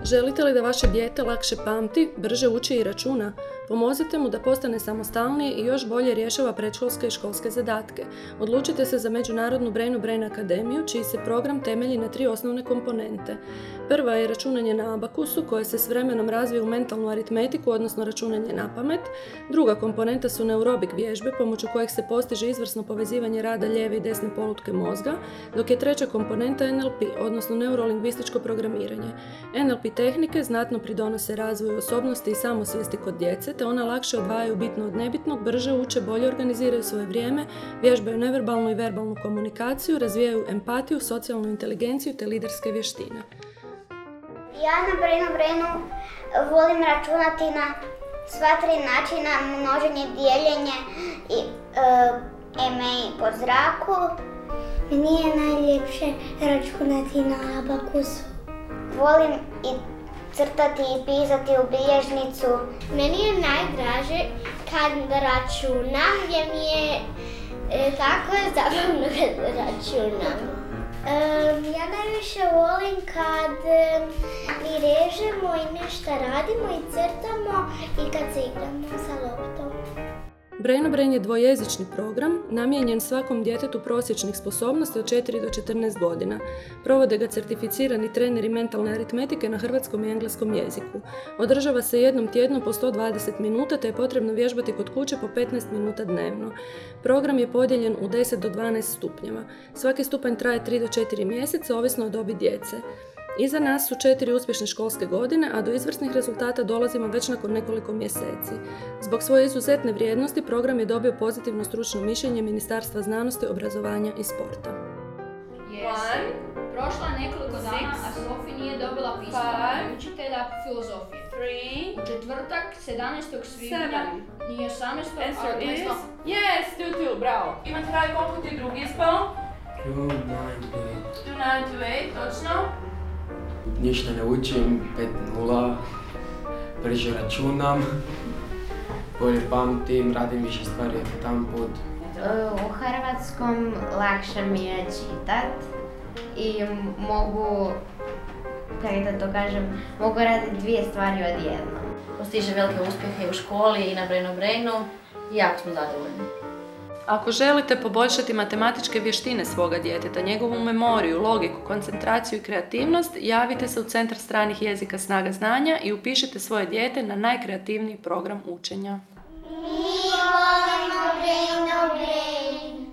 Želite li da vaše dijete lakše pamti, brže uči i računa? Pomozite mu da postane samostalnije i još bolje rješava predškolske i školske zadatke. Odlučite se za Međunarodnu Brain akademiju, čiji se program temelji na 3 osnovne komponente. Prva je računanje na abakusu, koje se s vremenom razvije u mentalnu aritmetiku, odnosno računanje na pamet. Druga komponenta su neurobik vježbe, pomoću kojeg se postiže izvrsno povezivanje rada lijeve i desne polutke mozga, dok je treća komponenta NLP, odnosno neurolingvističko programiranje. NLP tehnike znatno pridonose razvoju osobnosti i samosvijesti kod djece, te ona lakše odvajaju bitno od nebitnog, brže uče, bolje organiziraju svoje vrijeme, vježbaju neverbalnu i verbalnu komunikaciju, razvijaju empatiju, socijalnu inteligenciju te liderske vještine. Ja na Brainu volim računati na sva 3 načina: množenje, dijeljenje i EMEI po zraku. Meni je najljepše računati na abakusu. Volim i crtati i pisati u bilježnicu. Meni je najdraže kad računam, jer mi je tako zabavno kad računam. Ja najviše volim kad mi režemo i nešto radimo i crtamo i kad se igramo sa loptom. Brain je dvojezični program namijenjen svakom djetetu prosječnih sposobnosti od 4 do 14 godina. Provode ga certificirani treneri mentalne aritmetike na hrvatskom i engleskom jeziku. Održava se jednom tjedno po 120 minuta, te je potrebno vježbati kod kuće po 15 minuta dnevno. Program je podijeljen u 10 do 12 stupnjeva. Svaki stupanj traje 3 do 4 mjeseca, ovisno o dobi djece. Iza nas su 4 uspješne školske godine, a do izvrsnih rezultata dolazimo već nakon nekoliko mjeseci. Zbog svoje izuzetne vrijednosti, program je dobio pozitivno stručno mišljenje Ministarstva znanosti, obrazovanja i sporta. Prošlo je nekoliko dana, a Sofi nije dobila pismo od učitelja filozofije. U četvrtak, 17. svibnja, nije 18. ali 20. Yes, Tutu, bravo. Ima kraj koliko ti drugi ispao? 2, 9, 2, 9, točno. Ništa ne učim, 5-0, brže računam, bolje pamtim, radim više stvari tam put. U hrvatskom lakše mi je čitat i mogu, kako da to kažem, mogu raditi 2 stvari odjednom. Postiže velike uspjehe u školi i na Brainu i jako smo zadovoljni. Ako želite poboljšati matematičke vještine svoga djeteta, njegovu memoriju, logiku, koncentraciju i kreativnost, javite se u Centar stranih jezika Snaga znanja i upišite svoje dijete na najkreativniji program učenja. Mi volimo Brainu.